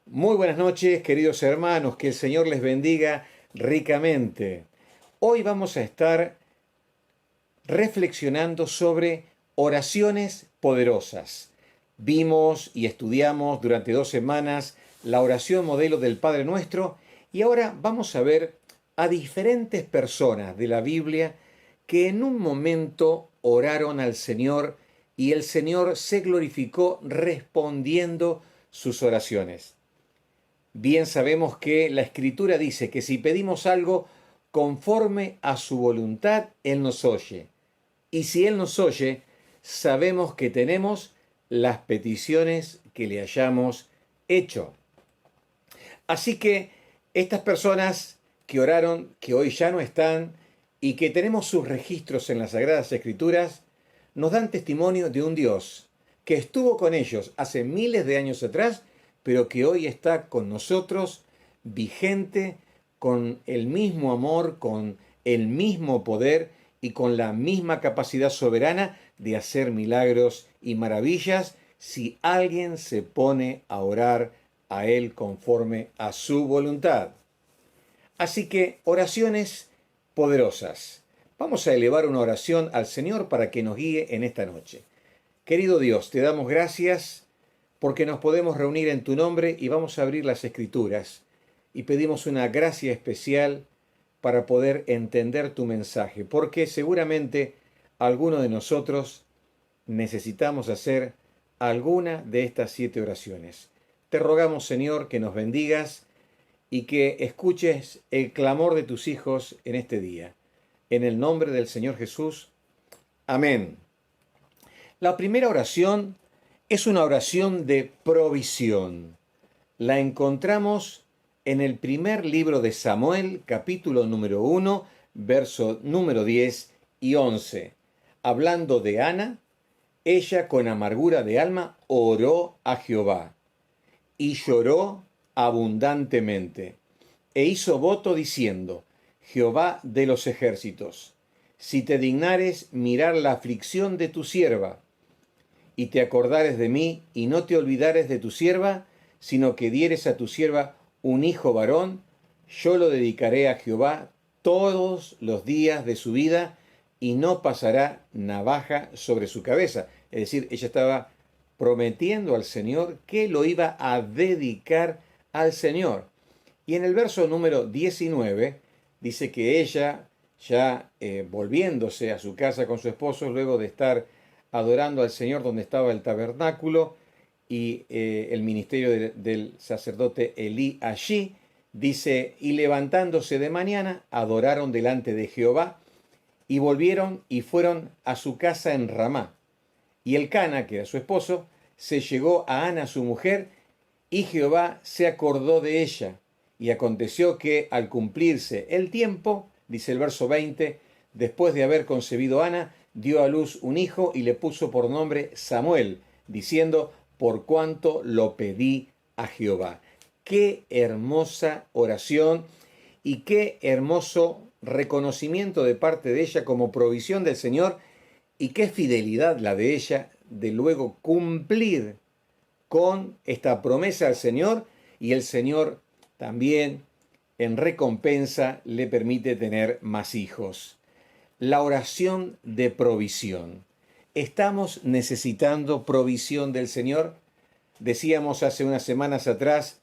Muy buenas noches, queridos hermanos, que el Señor les bendiga ricamente. Hoy vamos a estar reflexionando sobre oraciones poderosas. Vimos y estudiamos durante 2 semanas la oración modelo del Padre Nuestro y ahora vamos a ver a diferentes personas de la Biblia que en un momento oraron al Señor y el Señor se glorificó respondiendo sus oraciones. Bien sabemos que la Escritura dice que si pedimos algo conforme a su voluntad, Él nos oye. Y si Él nos oye, sabemos que tenemos las peticiones que le hayamos hecho. Así que estas personas que oraron, que hoy ya no están y que tenemos sus registros en las Sagradas Escrituras, nos dan testimonio de un Dios que estuvo con ellos hace miles de años atrás, pero que hoy está con nosotros, vigente, con el mismo amor, con el mismo poder y con la misma capacidad soberana de hacer milagros y maravillas si alguien se pone a orar a Él conforme a su voluntad. Así que oraciones poderosas. Vamos a elevar una oración al Señor para que nos guíe en esta noche. Querido Dios, te damos gracias porque nos podemos reunir en tu nombre y vamos a abrir las escrituras y pedimos una gracia especial para poder entender tu mensaje, porque seguramente alguno de nosotros necesitamos hacer alguna de estas 7 oraciones. Te rogamos, Señor, que nos bendigas y que escuches el clamor de tus hijos en este día. En el nombre del Señor Jesús. Amén. La primera oración es una oración de provisión. La encontramos en el primer libro de Samuel, capítulo número 1, verso número 10 y 11. Hablando de Ana, ella con amargura de alma oró a Jehová y lloró abundantemente e hizo voto diciendo: Jehová de los ejércitos, si te dignares mirar la aflicción de tu sierva, y te acordares de mí, y no te olvidares de tu sierva, sino que dieres a tu sierva un hijo varón, yo lo dedicaré a Jehová todos los días de su vida, y no pasará navaja sobre su cabeza. Es decir, ella estaba prometiendo al Señor que lo iba a dedicar al Señor. Y en el verso número 19 dice que ella, ya volviéndose a su casa con su esposo, luego de estar adorando al Señor donde estaba el tabernáculo y el ministerio del sacerdote Elí allí, dice, y levantándose de mañana, adoraron delante de Jehová, y volvieron y fueron a su casa en Ramá. Y Elcana, que era su esposo, se llegó a Ana su mujer, y Jehová se acordó de ella. Y aconteció que al cumplirse el tiempo, dice el verso 20, después de haber concebido Ana, dio a luz un hijo y le puso por nombre Samuel, diciendo, por cuanto lo pedí a Jehová. Qué hermosa oración y qué hermoso reconocimiento de parte de ella como provisión del Señor, y qué fidelidad la de ella de luego cumplir con esta promesa al Señor, y el Señor también en recompensa le permite tener más hijos. La oración de provisión. ¿Estamos necesitando provisión del Señor? Decíamos hace unas semanas atrás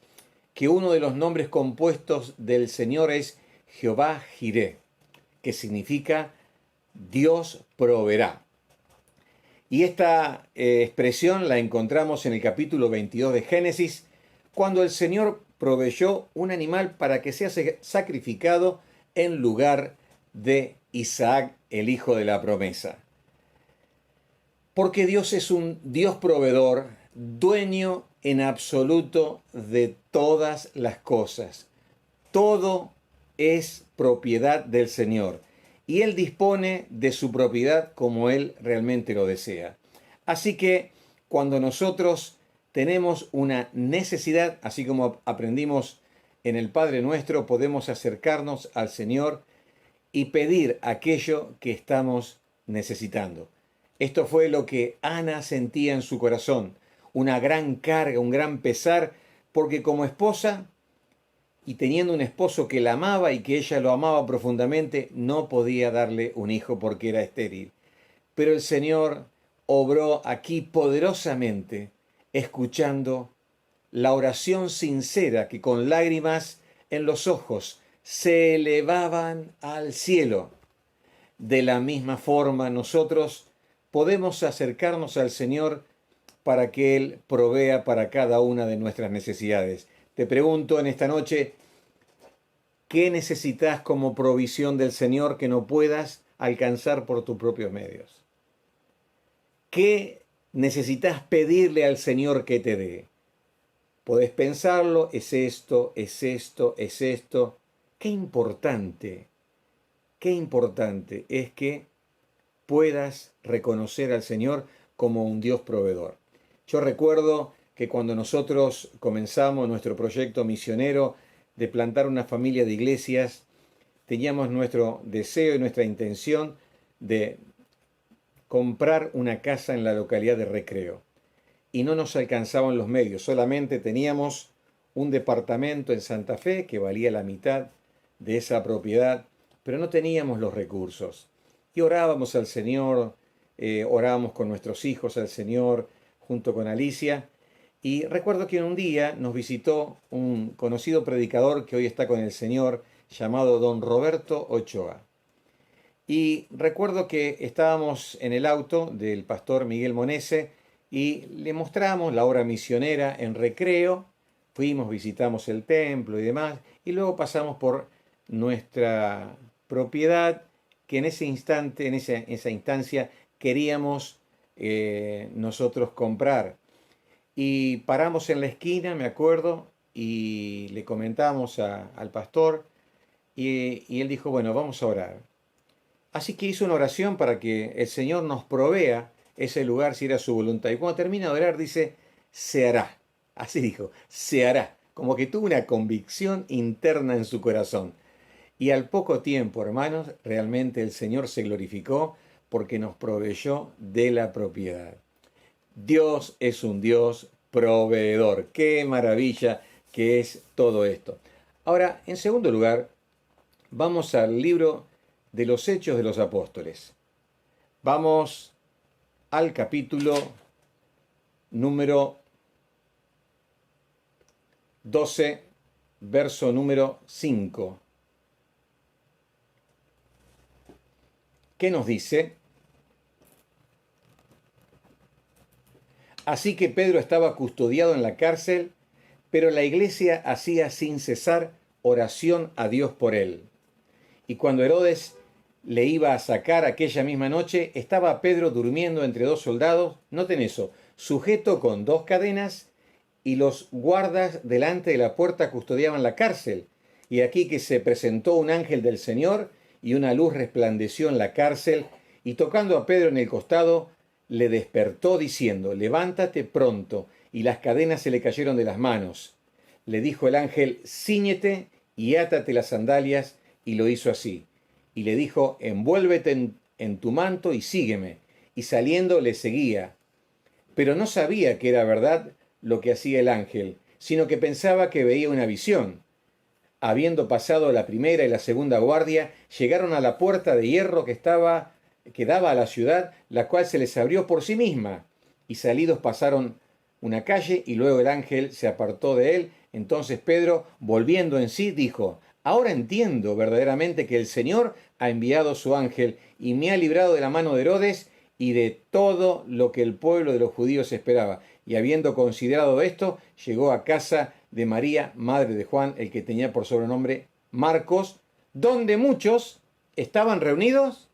que uno de los nombres compuestos del Señor es Jehová Jireh, que significa Dios proveerá. Y esta expresión la encontramos en el capítulo 22 de Génesis, cuando el Señor proveyó un animal para que sea sacrificado en lugar de Isaac, el hijo de la promesa. Porque Dios es un Dios proveedor, dueño en absoluto de todas las cosas. Todo es propiedad del Señor y Él dispone de su propiedad como Él realmente lo desea. Así que cuando nosotros tenemos una necesidad, así como aprendimos en el Padre Nuestro, podemos acercarnos al Señor y pedir aquello que estamos necesitando. Esto fue lo que Ana sentía en su corazón, una gran carga, un gran pesar porque como esposa y teniendo un esposo que la amaba y que ella lo amaba profundamente, no podía darle un hijo porque era estéril. Pero el Señor obró aquí poderosamente, escuchando la oración sincera que con lágrimas en los ojos se elevaban al cielo. De la misma forma, nosotros podemos acercarnos al Señor para que Él provea para cada una de nuestras necesidades. Te pregunto en esta noche, ¿qué necesitas como provisión del Señor que no puedas alcanzar por tus propios medios? ¿Qué necesitas pedirle al Señor que te dé? Podés pensarlo, es esto, es esto, es esto. Qué importante es que puedas reconocer al Señor como un Dios proveedor. Yo recuerdo que cuando nosotros comenzamos nuestro proyecto misionero de plantar una familia de iglesias, teníamos nuestro deseo y nuestra intención de comprar una casa en la localidad de Recreo. Y no nos alcanzaban los medios, solamente teníamos un departamento en Santa Fe que valía la mitad de esa propiedad, pero no teníamos los recursos. Y orábamos al Señor, orábamos con nuestros hijos al Señor, junto con Alicia, y recuerdo que un día nos visitó un conocido predicador que hoy está con el Señor, llamado don Roberto Ochoa. Y recuerdo que estábamos en el auto del pastor Miguel Monese y le mostramos la obra misionera en Recreo, fuimos, visitamos el templo y demás, y luego pasamos por nuestra propiedad que en ese instante, en esa instancia, queríamos nosotros comprar. Y paramos en la esquina, me acuerdo, y le comentamos al pastor, y él dijo, bueno, vamos a orar. Así que hizo una oración para que el Señor nos provea ese lugar si era su voluntad. Y cuando termina de orar dice, se hará. Así dijo, se hará. Como que tuvo una convicción interna en su corazón. Y al poco tiempo, hermanos, realmente el Señor se glorificó porque nos proveyó de la propiedad. Dios es un Dios proveedor. Qué maravilla que es todo esto. Ahora, en segundo lugar, vamos al libro de los Hechos de los Apóstoles. Vamos al capítulo número 12, verso número 5. ¿Qué nos dice? Así que Pedro estaba custodiado en la cárcel, pero la iglesia hacía sin cesar oración a Dios por él. Y cuando Herodes le iba a sacar aquella misma noche, estaba Pedro durmiendo entre dos soldados, noten eso, sujeto con dos cadenas, y los guardas delante de la puerta custodiaban la cárcel. Y aquí que se presentó un ángel del Señor, y una luz resplandeció en la cárcel, y tocando a Pedro en el costado, le despertó diciendo, levántate pronto, y las cadenas se le cayeron de las manos. Le dijo el ángel, cíñete y átate las sandalias, y lo hizo así. Y le dijo, envuélvete en tu manto y sígueme. Y saliendo le seguía. Pero no sabía que era verdad lo que hacía el ángel, sino que pensaba que veía una visión. Habiendo pasado la primera y la segunda guardia, llegaron a la puerta de hierro que daba a la ciudad, la cual se les abrió por sí misma. Y salidos pasaron una calle y luego el ángel se apartó de él. Entonces Pedro, volviendo en sí, dijo, ahora entiendo verdaderamente que el Señor ha enviado su ángel y me ha librado de la mano de Herodes y de todo lo que el pueblo de los judíos esperaba. Y habiendo considerado esto, llegó a casa de María, madre de Juan, el que tenía por sobrenombre Marcos, donde muchos estaban reunidos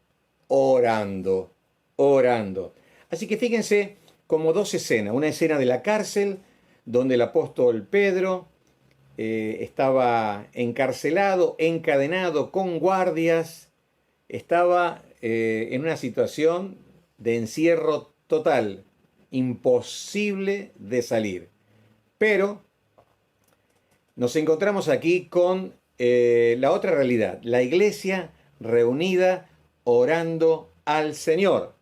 orando, orando. Así que fíjense como dos escenas, una escena de la cárcel, donde el apóstol Pedro estaba encarcelado, encadenado, con guardias, estaba en una situación de encierro total, imposible de salir. Pero nos encontramos aquí con la otra realidad, la iglesia reunida orando al Señor.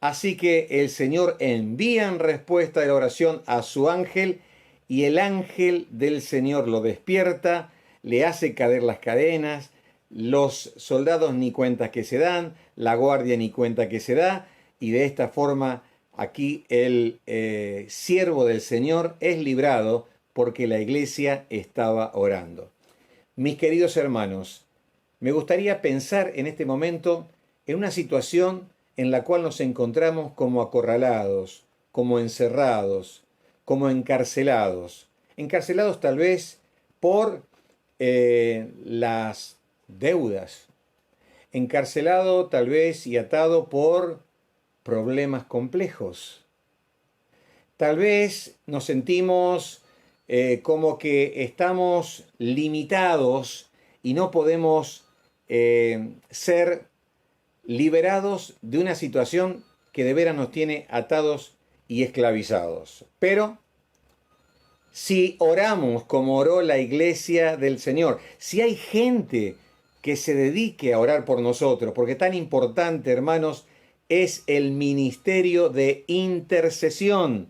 Así que el Señor envía en respuesta de la oración a su ángel y el ángel del Señor lo despierta, le hace caer las cadenas, los soldados ni cuenta que se dan, la guardia ni cuenta que se da, y de esta forma aquí el siervo del Señor es librado porque la iglesia estaba orando. Mis queridos hermanos, me gustaría pensar en este momento en una situación en la cual nos encontramos como acorralados, como encerrados, como encarcelados. Encarcelados tal vez por las deudas. Encarcelado tal vez y atado por problemas complejos. Tal vez nos sentimos como que estamos limitados y no podemos ser liberados de una situación que de veras nos tiene atados y esclavizados. Pero si oramos como oró la iglesia del Señor, si hay gente que se dedique a orar por nosotros, porque tan importante, hermanos, es el ministerio de intercesión.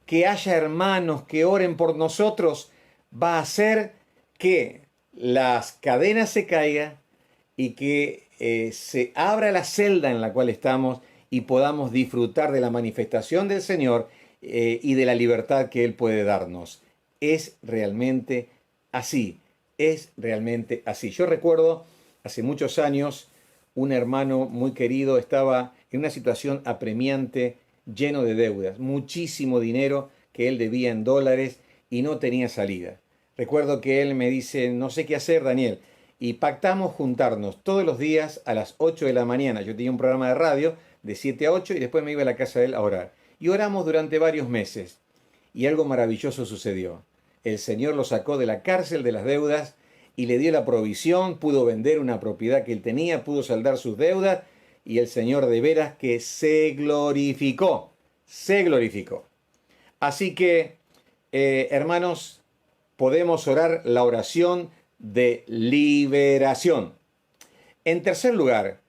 Que haya hermanos que oren por nosotros va a hacer que las cadenas se caigan y que se abra la celda en la cual estamos y podamos disfrutar de la manifestación del Señor y de la libertad que Él puede darnos. Es realmente así, es realmente así. Yo recuerdo hace muchos años un hermano muy querido estaba en una situación apremiante, lleno de deudas, muchísimo dinero que él debía en dólares y no tenía salida. Recuerdo que él me dice, no sé qué hacer, Daniel, y pactamos juntarnos todos los días a las 8 de la mañana. Yo tenía un programa de radio de 7 a 8 y después me iba a la casa de él a orar. Y oramos durante varios meses y algo maravilloso sucedió. El Señor lo sacó de la cárcel de las deudas y le dio la provisión, pudo vender una propiedad que él tenía, pudo saldar sus deudas y el Señor de veras que se glorificó, se glorificó. Así que, hermanos, podemos orar la oración de liberación. En tercer lugar,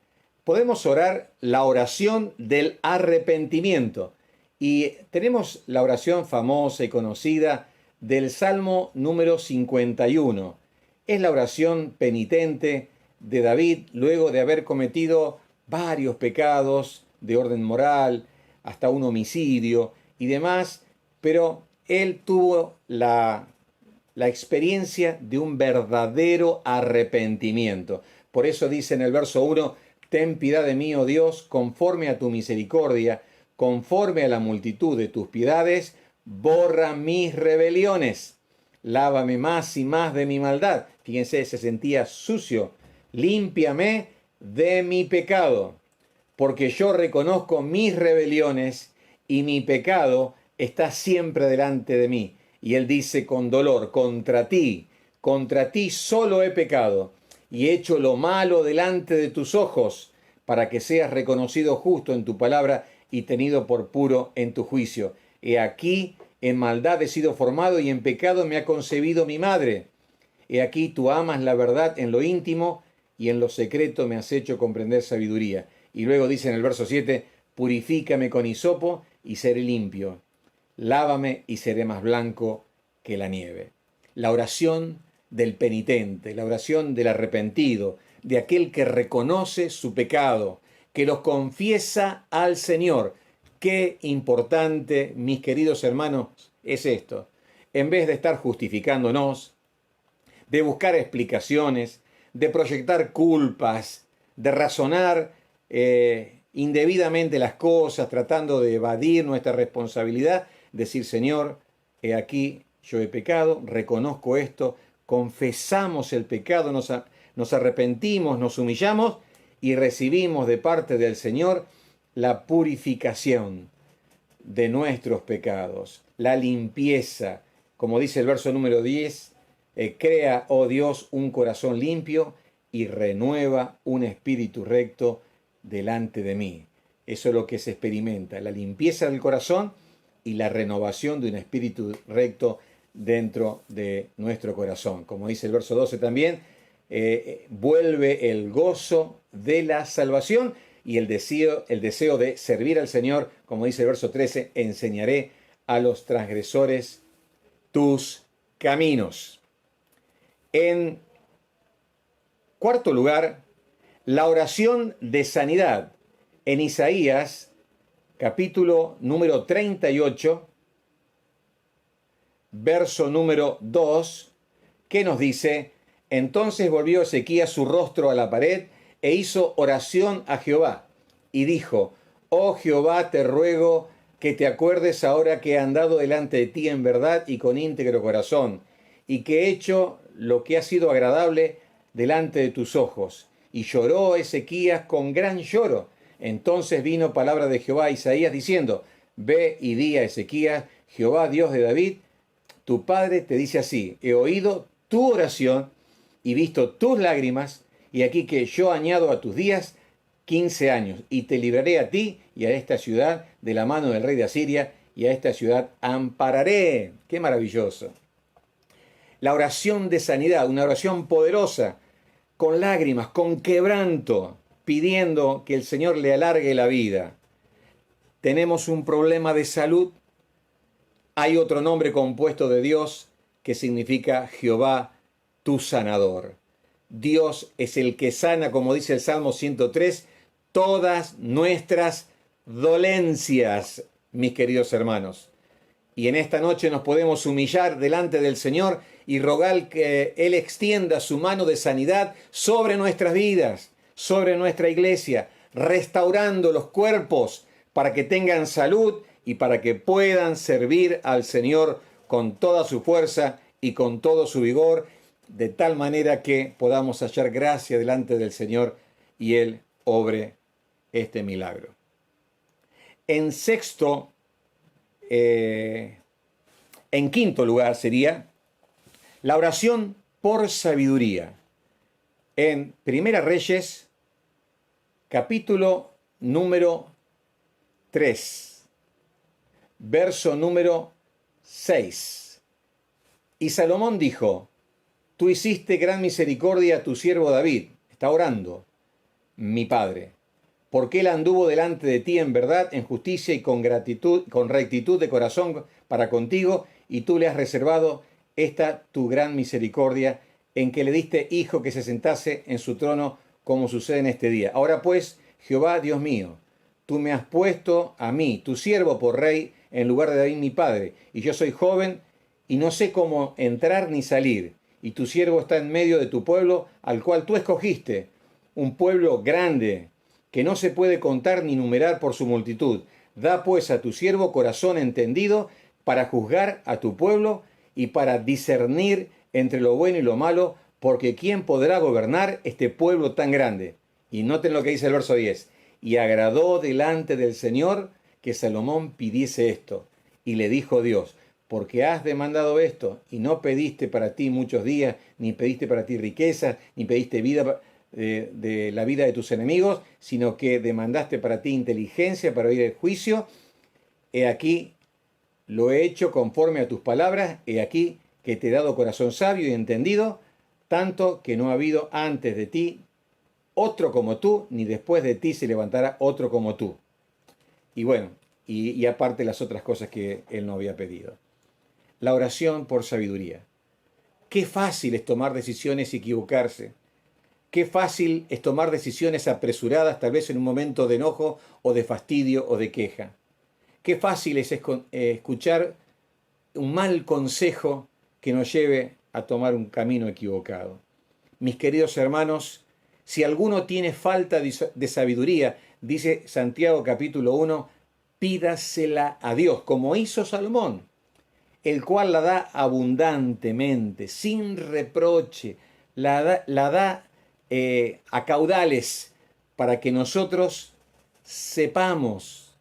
podemos orar la oración del arrepentimiento. Y tenemos la oración famosa y conocida del Salmo número 51. Es la oración penitente de David luego de haber cometido varios pecados de orden moral, hasta un homicidio y demás, pero él tuvo la experiencia de un verdadero arrepentimiento. Por eso dice en el verso 1, ten piedad de mí, oh Dios, conforme a tu misericordia, conforme a la multitud de tus piedades, borra mis rebeliones, lávame más y más de mi maldad. Fíjense, se sentía sucio, límpiame de mi pecado, porque yo reconozco mis rebeliones y mi pecado está siempre delante de mí. Y él dice con dolor, contra ti solo he pecado y he hecho lo malo delante de tus ojos, para que seas reconocido justo en tu palabra y tenido por puro en tu juicio. He aquí, en maldad he sido formado y en pecado me ha concebido mi madre. He aquí, tú amas la verdad en lo íntimo y en lo secreto me has hecho comprender sabiduría. Y luego dice en el verso 7, purifícame con hisopo y seré limpio. Lávame y seré más blanco que la nieve. La oración del penitente, la oración del arrepentido, de aquel que reconoce su pecado, que los confiesa al Señor. Qué importante, mis queridos hermanos, es esto. En vez de estar justificándonos, de buscar explicaciones, de proyectar culpas, de razonar indebidamente las cosas, tratando de evadir nuestra responsabilidad, decir, Señor, he aquí, yo he pecado, reconozco esto, confesamos el pecado, nos arrepentimos, nos humillamos y recibimos de parte del Señor la purificación de nuestros pecados, la limpieza. Como dice el verso número 10, crea, oh Dios, un corazón limpio y renueva un espíritu recto delante de mí. Eso es lo que se experimenta, la limpieza del corazón y la renovación de un espíritu recto dentro de nuestro corazón. Como dice el verso 12 también, vuelve el gozo de la salvación y el deseo de servir al Señor. Como dice el verso 13, enseñaré a los transgresores tus caminos. En cuarto lugar, la oración de sanidad. En Isaías, capítulo número 38, verso número 2, que nos dice: entonces volvió Ezequías su rostro a la pared e hizo oración a Jehová, y dijo: oh Jehová, te ruego que te acuerdes ahora que he andado delante de ti en verdad y con íntegro corazón, y que he hecho lo que ha sido agradable delante de tus ojos. Y lloró Ezequías con gran lloro. Entonces vino palabra de Jehová a Isaías diciendo: ve y di a Ezequías: Jehová, Dios de David, tu padre, te dice así: he oído tu oración y visto tus lágrimas, y aquí que yo añado a tus días 15 años, y te libraré a ti y a esta ciudad de la mano del rey de Asiria, y a esta ciudad ampararé. ¡Qué maravilloso! La oración de sanidad, una oración poderosa, con lágrimas, con quebranto, pidiendo que el Señor le alargue la vida. Tenemos un problema de salud. Hay otro nombre compuesto de Dios que significa Jehová, tu sanador. Dios es el que sana, como dice el Salmo 103, todas nuestras dolencias, mis queridos hermanos. Y en esta noche nos podemos humillar delante del Señor y rogar que Él extienda su mano de sanidad sobre nuestras vidas, sobre nuestra iglesia, restaurando los cuerpos para que tengan salud y para que puedan servir al Señor con toda su fuerza y con todo su vigor, de tal manera que podamos hallar gracia delante del Señor y Él obre este milagro. En quinto lugar sería la oración por sabiduría. En Primera Reyes, capítulo número 3, verso número 6. Y Salomón dijo: tú hiciste gran misericordia a tu siervo David, está orando, mi padre, porque él anduvo delante de ti en verdad, en justicia y con gratitud, con rectitud de corazón para contigo, y tú le has reservado esta tu gran misericordia, en que le diste hijo que se sentase en su trono, como sucede en este día. Ahora pues, Jehová Dios mío, tú me has puesto a mí, tu siervo, por rey, en lugar de David mi padre, y yo soy joven y no sé cómo entrar ni salir, y tu siervo está en medio de tu pueblo, al cual tú escogiste, un pueblo grande, que no se puede contar ni numerar por su multitud. Da pues a tu siervo corazón entendido para juzgar a tu pueblo y para discernir entre lo bueno y lo malo, porque ¿quién podrá gobernar este pueblo tan grande? Y noten lo que dice el verso 10. Y agradó delante del Señor que Salomón pidiese esto. Y le dijo Dios: porque has demandado esto y no pediste para ti muchos días, ni pediste para ti riquezas, ni pediste vida de la vida de tus enemigos, sino que demandaste para ti inteligencia para oír el juicio. He aquí, lo he hecho conforme a tus palabras. He aquí que te he dado corazón sabio y entendido, tanto que no ha habido antes de ti otro como tú, ni después de ti se levantará otro como tú. Y bueno, y aparte las otras cosas que él no había pedido. La oración por sabiduría. Qué fácil es tomar decisiones y equivocarse. Qué fácil es tomar decisiones apresuradas, tal vez en un momento de enojo o de fastidio o de queja. Qué fácil es escuchar un mal consejo que nos lleve a tomar un camino equivocado. Mis queridos hermanos, si alguno tiene falta de sabiduría, dice Santiago capítulo 1, pídasela a Dios, como hizo Salomón, el cual la da abundantemente, sin reproche, la da a caudales, para que nosotros sepamos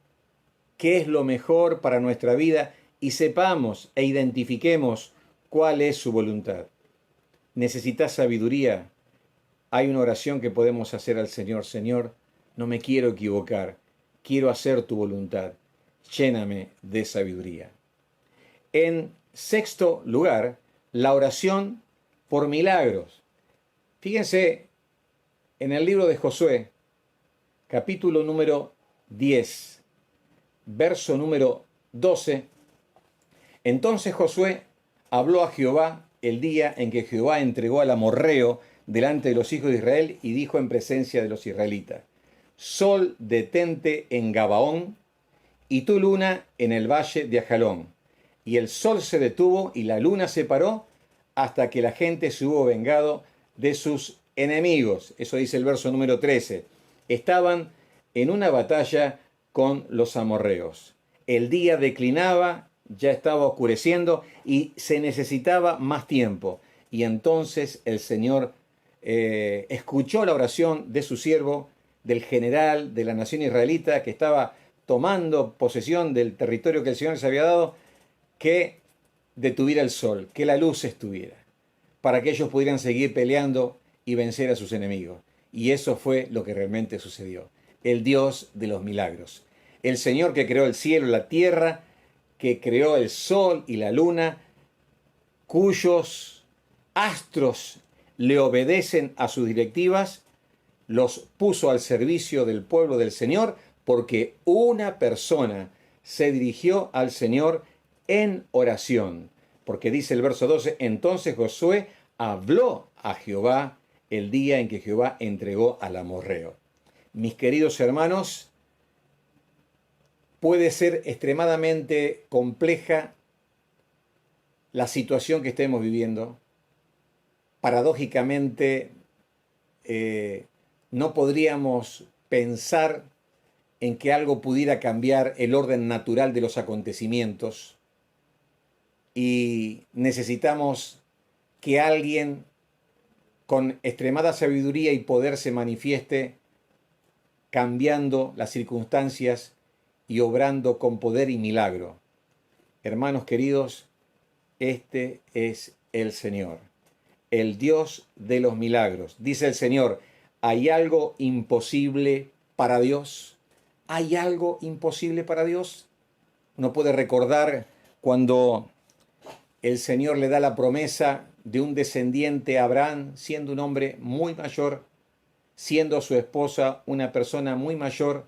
qué es lo mejor para nuestra vida y sepamos e identifiquemos cuál es su voluntad. ¿Necesitas sabiduría? Hay una oración que podemos hacer al Señor: Señor, no me quiero equivocar, quiero hacer tu voluntad, lléname de sabiduría. En sexto lugar, la oración por milagros. Fíjense en el libro de Josué, capítulo número 10, verso número 12. Entonces Josué habló a Jehová el día en que Jehová entregó al amorreo delante de los hijos de Israel y dijo en presencia de los israelitas: Sol, detente en Gabaón, y tu luna en el valle de Ajalón. Y el sol se detuvo y la luna se paró hasta que la gente se hubo vengado de sus enemigos. Eso dice el verso número 13. Estaban en una batalla con los amorreos. El día declinaba, ya estaba oscureciendo y se necesitaba más tiempo. Y entonces el Señor escuchó la oración de su siervo, del general de la nación israelita que estaba tomando posesión del territorio que el Señor les había dado, que detuviera el sol, que la luz estuviera, para que ellos pudieran seguir peleando y vencer a sus enemigos. Y eso fue lo que realmente sucedió. El Dios de los milagros. El Señor que creó el cielo y la tierra, que creó el sol y la luna, cuyos astros le obedecen a sus directivas, los puso al servicio del pueblo del Señor, porque una persona se dirigió al Señor en oración. Porque dice el verso 12, entonces Josué habló a Jehová el día en que Jehová entregó al amorreo. Mis queridos hermanos, puede ser extremadamente compleja la situación que estemos viviendo. Paradójicamente, no podríamos pensar en que algo pudiera cambiar el orden natural de los acontecimientos y necesitamos que alguien con extremada sabiduría y poder se manifieste cambiando las circunstancias y obrando con poder y milagro. Hermanos queridos, este es el Señor, el Dios de los milagros. Dice el Señor, ¿hay algo imposible para Dios? ¿Hay algo imposible para Dios? Uno puede recordar cuando el Señor le da la promesa de un descendiente a Abraham, siendo un hombre muy mayor, siendo su esposa una persona muy mayor,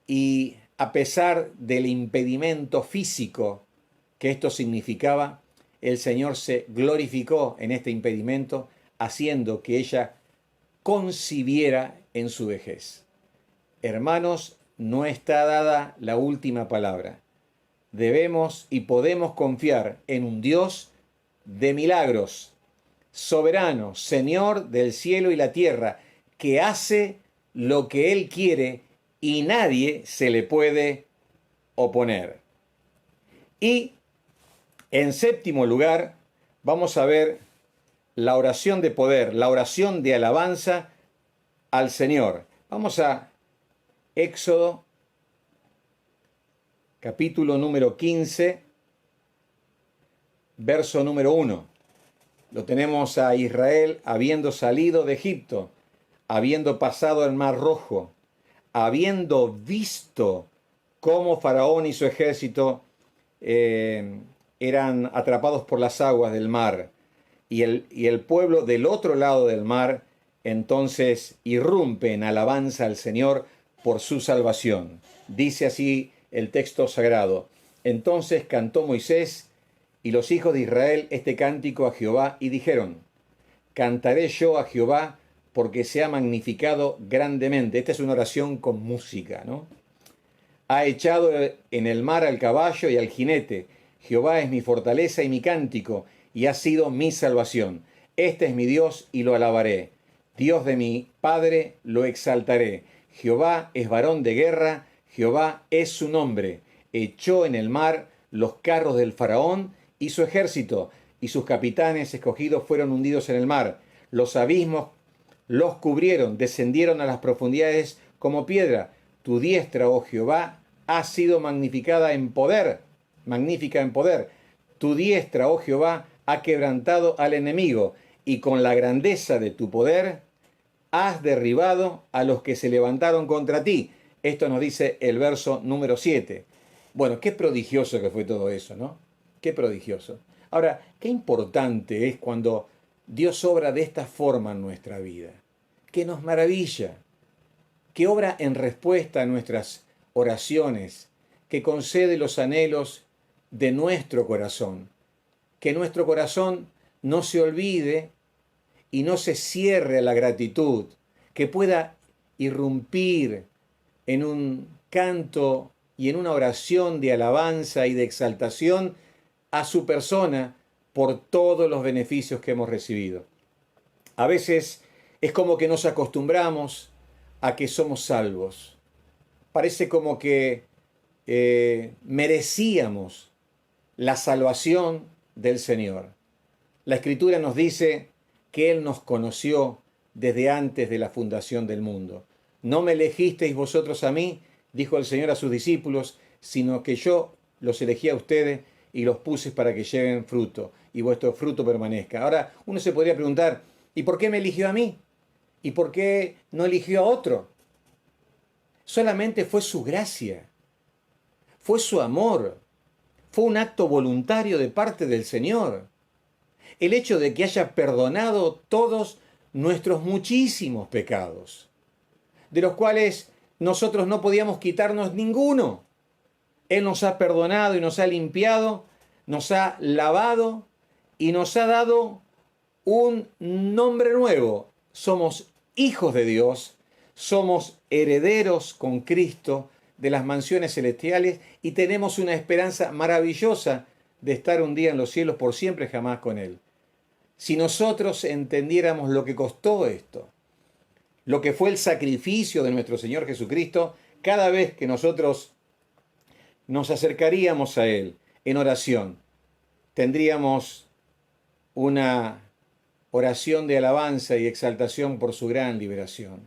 y a pesar del impedimento físico que esto significaba, el Señor se glorificó en este impedimento, haciendo que ella concibiera en su vejez. Hermanos, no está dada la última palabra. Debemos y podemos confiar en un Dios de milagros, soberano, Señor del cielo y la tierra, que hace lo que Él quiere y nadie se le puede oponer. Y en séptimo lugar, vamos a ver la oración de poder, la oración de alabanza al Señor. Vamos a Éxodo, capítulo número 15, verso número 1. Lo tenemos a Israel habiendo salido de Egipto, habiendo pasado el Mar Rojo, habiendo visto cómo Faraón y su ejército eran atrapados por las aguas del mar, y el pueblo del otro lado del mar entonces irrumpe en alabanza al Señor por su salvación. Dice así el texto sagrado: entonces cantó Moisés y los hijos de Israel este cántico a Jehová y dijeron: cantaré yo a Jehová porque se ha magnificado grandemente. Esta es una oración con música, ¿no? Ha echado en el mar al caballo y al jinete. Jehová es mi fortaleza y mi cántico, y ha sido mi salvación. Este es mi Dios y lo alabaré. Dios de mi Padre lo exaltaré. Jehová es varón de guerra, Jehová es su nombre. Echó en el mar los carros del faraón y su ejército, y sus capitanes escogidos fueron hundidos en el mar. Los abismos los cubrieron, descendieron a las profundidades como piedra. Tu diestra, oh Jehová, ha sido magnificada en poder, magnífica en poder. Tu diestra, oh Jehová, ha quebrantado al enemigo, y con la grandeza de tu poder has derribado a los que se levantaron contra ti. Esto nos dice el verso número 7. Bueno, qué prodigioso que fue todo eso, ¿no? Qué prodigioso. Ahora, qué importante es cuando Dios obra de esta forma en nuestra vida, que nos maravilla, que obra en respuesta a nuestras oraciones, que concede los anhelos de nuestro corazón. que nuestro corazón no se olvide y no se cierre a la gratitud, que pueda irrumpir en un canto y en una oración de alabanza y de exaltación a su persona por todos los beneficios que hemos recibido. A veces es como que nos acostumbramos a que somos salvos. Parece como que merecíamos la salvación del Señor. La Escritura nos dice que Él nos conoció desde antes de la fundación del mundo. No me elegisteis vosotros a mí, dijo el Señor a sus discípulos, sino que yo los elegí a ustedes y los puse para que lleven fruto y vuestro fruto permanezca. Ahora uno se podría preguntar, ¿y por qué me eligió a mí? ¿Y por qué no eligió a otro? Solamente fue su gracia, fue su amor, fue un acto voluntario de parte del Señor. El hecho de que haya perdonado todos nuestros muchísimos pecados, de los cuales nosotros no podíamos quitarnos ninguno. Él nos ha perdonado y nos ha limpiado, nos ha lavado y nos ha dado un nombre nuevo. Somos hijos de Dios, somos herederos con Cristo de las mansiones celestiales y tenemos una esperanza maravillosa de estar un día en los cielos por siempre jamás con Él. Si nosotros entendiéramos lo que costó esto, lo que fue el sacrificio de nuestro Señor Jesucristo, cada vez que nosotros nos acercaríamos a Él en oración, tendríamos una oración de alabanza y exaltación por su gran liberación.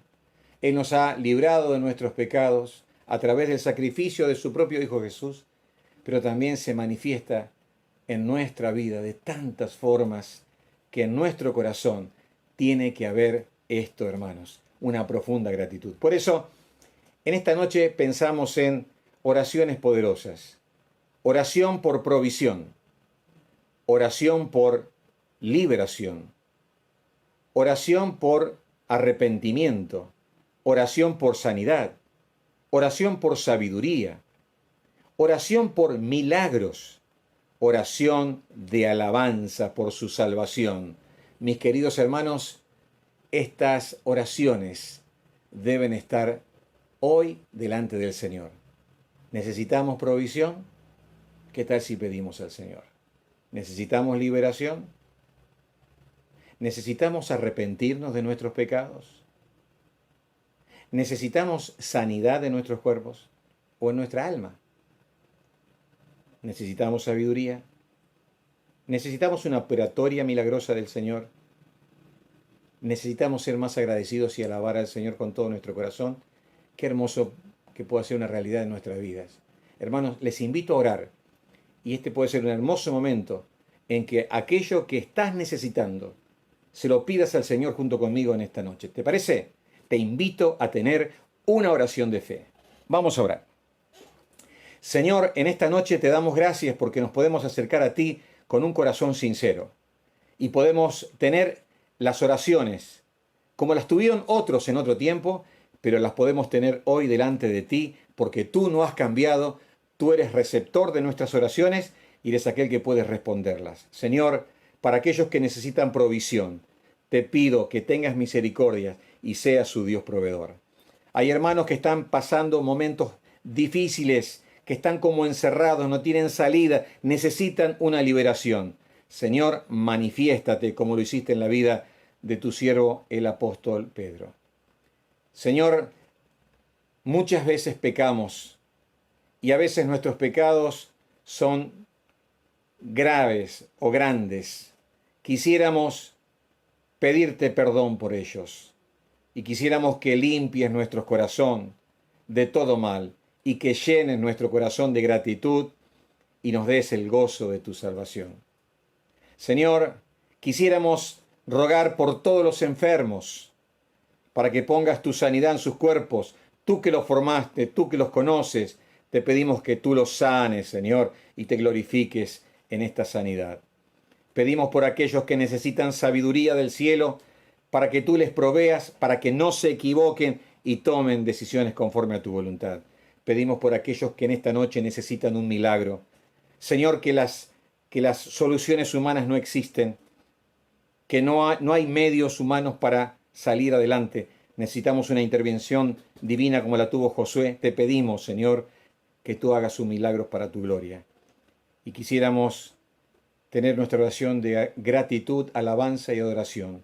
Él nos ha librado de nuestros pecados a través del sacrificio de su propio Hijo Jesús, pero también se manifiesta en nuestra vida de tantas formas que en nuestro corazón tiene que haber esto, hermanos, una profunda gratitud. Por eso, en esta noche pensamos en oraciones poderosas, oración por provisión, oración por liberación, oración por arrepentimiento, oración por sanidad, oración por sabiduría, oración por milagros, oración de alabanza por su salvación. Mis queridos hermanos, estas oraciones deben estar hoy delante del Señor. ¿Necesitamos provisión? ¿Qué tal si pedimos al Señor? ¿Necesitamos liberación? ¿Necesitamos arrepentirnos de nuestros pecados? ¿Necesitamos sanidad de nuestros cuerpos o en nuestra alma? ¿Necesitamos sabiduría? ¿Necesitamos una operatoria milagrosa del Señor? ¿Necesitamos ser más agradecidos y alabar al Señor con todo nuestro corazón? Qué hermoso que pueda ser una realidad en nuestras vidas. Hermanos, les invito a orar. Y este puede ser un hermoso momento en que aquello que estás necesitando se lo pidas al Señor junto conmigo en esta noche. ¿Te parece? Te invito a tener una oración de fe. Vamos a orar. Señor, en esta noche te damos gracias porque nos podemos acercar a ti con un corazón sincero y podemos tener las oraciones como las tuvieron otros en otro tiempo, pero las podemos tener hoy delante de ti porque tú no has cambiado, tú eres receptor de nuestras oraciones y eres aquel que puede responderlas. Señor, para aquellos que necesitan provisión, te pido que tengas misericordia y seas su Dios proveedor. Hay hermanos que están pasando momentos difíciles, que están como encerrados, no tienen salida, necesitan una liberación. Señor, manifiéstate como lo hiciste en la vida de tu siervo el apóstol Pedro. Señor, muchas veces pecamos y a veces nuestros pecados son graves o grandes. Quisiéramos pedirte perdón por ellos y quisiéramos que limpies nuestro corazón de todo mal y que llenes nuestro corazón de gratitud y nos des el gozo de tu salvación. Señor, quisiéramos rogar por todos los enfermos para que pongas tu sanidad en sus cuerpos. Tú que los formaste, tú que los conoces, te pedimos que tú los sanes, Señor, y te glorifiques en esta sanidad. Pedimos por aquellos que necesitan sabiduría del cielo, para que tú les proveas, para que no se equivoquen y tomen decisiones conforme a tu voluntad. Pedimos por aquellos que en esta noche necesitan un milagro. Señor, que las que las soluciones humanas no existen, que no hay medios humanos para salir adelante. Necesitamos una intervención divina como la tuvo Josué. Te pedimos, Señor, que tú hagas un milagro para tu gloria. Y quisiéramos tener nuestra oración de gratitud, alabanza y adoración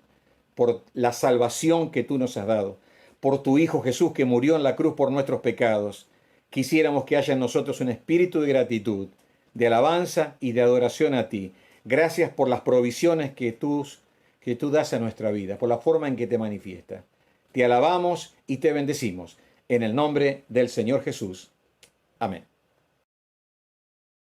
por la salvación que tú nos has dado, por tu Hijo Jesús que murió en la cruz por nuestros pecados. Quisiéramos que haya en nosotros un espíritu de gratitud, de alabanza y de adoración a ti. Gracias por las provisiones que tú das a nuestra vida, por la forma en que te manifiesta. Te alabamos y te bendecimos. En el nombre del Señor Jesús. Amén.